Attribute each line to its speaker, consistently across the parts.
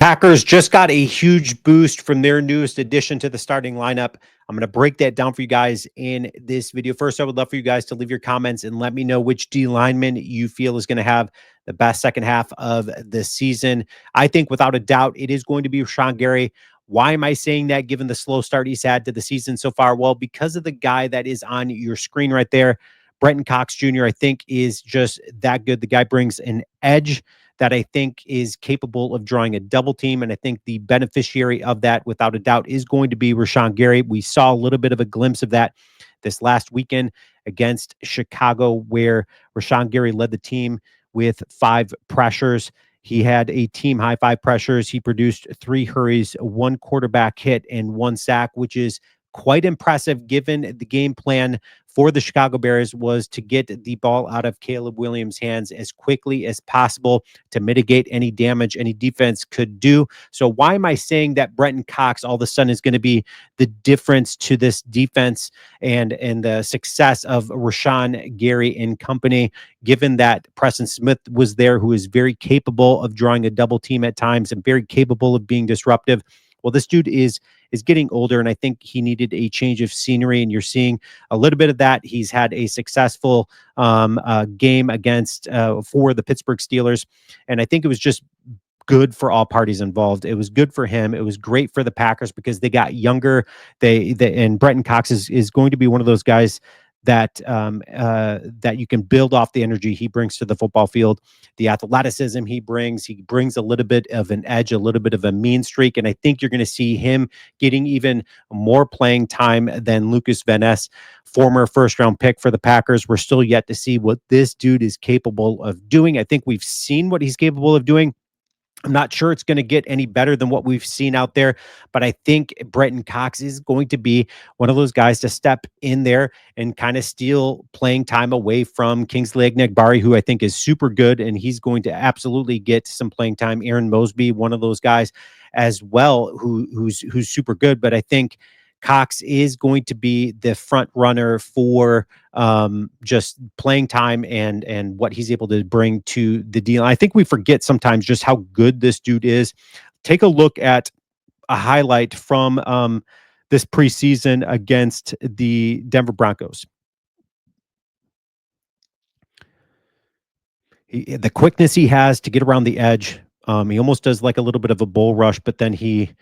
Speaker 1: Packers just got a huge boost from their newest addition to the starting lineup. I'm going to break that down for you guys in this video. First, I would love for you guys to leave your comments and let me know which D lineman you feel is going to have the best second half of the season. I think without a doubt, it is going to be Rashawn Gary. Why am I saying that given the slow start he's had to the season so far? Well, because of the guy that is on your screen right there, Bretton Cox Jr., I think is just that good. The guy brings an edge that I think is capable of drawing a double team. And I think the beneficiary of that, without a doubt, is going to be Rashawn Gary. We saw a little bit of a glimpse of that this last weekend against Chicago, where Rashawn Gary led the team with 5 pressures. He had a team high 5 pressures. He produced 3 hurries, 1 quarterback hit, and 1 sack, which is quite impressive given the game plan for the Chicago Bears was to get the ball out of Caleb Williams' hands as quickly as possible to mitigate any damage any defense could do. So why am I saying that Bretton Cox all of a sudden is going to be the difference to this defense and the success of Rashawn Gary and company, given that Preston Smith was there, who is very capable of drawing a double team at times and very capable of being disruptive? Well, this dude is getting older, and I think he needed a change of scenery, and you're seeing a little bit of that. He's had a successful game against for the Pittsburgh Steelers, and I think it was just good for all parties involved. It was good for him. It was great for the Packers because they got younger. They and Bretton Cox is going to be one of those guys that that you can build off the energy he brings to the football field, the athleticism he brings. He brings a little bit of an edge, a little bit of a mean streak, and I think you're going to see him getting even more playing time than Lucas Van Ness, former first-round pick for the Packers. We're still yet to see what this dude is capable of doing. I think we've seen what he's capable of doing. I'm not sure it's going to get any better than what we've seen out there, but I think Bretton Cox is going to be one of those guys to step in there and kind of steal playing time away from Kingsley Enagbare, who I think is super good, and he's going to absolutely get some playing time. Aaron Mosby, one of those guys as well, who's super good, but I think Cox is going to be the front runner for just playing time and what he's able to bring to the deal. I think we forget sometimes just how good this dude is. Take a look at a highlight from this preseason against the Denver Broncos. The quickness he has to get around the edge. He almost does like a little bit of a bull rush, but then he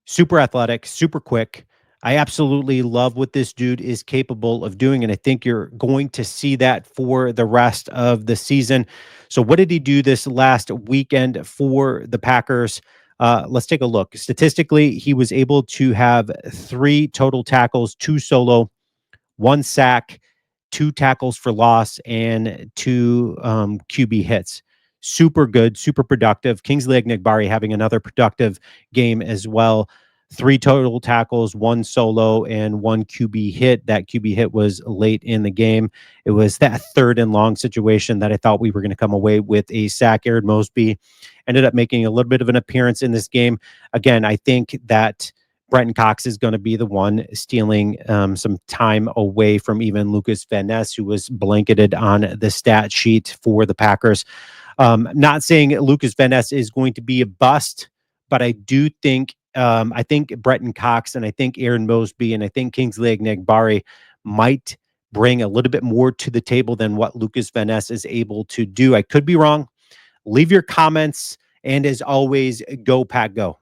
Speaker 1: super athletic, super quick. I absolutely love what this dude is capable of doing, and I think you're going to see that for the rest of the season. So what did he do this last weekend for the Packers? Let's take a look. Statistically, he was able to have 3 total tackles, 2 solo, 1 sack, 2 tackles for loss, and 2 QB hits. Super good, super productive. Kingsley Enagbare having another productive game as well. 3 total tackles, 1 solo, and 1 QB hit. That QB hit was late in the game. It was that 3rd and long situation that I thought we were going to come away with a sack. Aaron Mosby ended up making a little bit of an appearance in this game. Again, I think that Bretton Cox is going to be the one stealing some time away from even Lucas Van Ness, who was blanketed on the stat sheet for the Packers. Not saying Lucas Van Ness is going to be a bust, but I do think I think Bretton Cox and I think Aaron Mosby and I think Kingsley Enagbare might bring a little bit more to the table than what Lucas Van Ness is able to do. I could be wrong. Leave your comments, and as always, go Pack Go.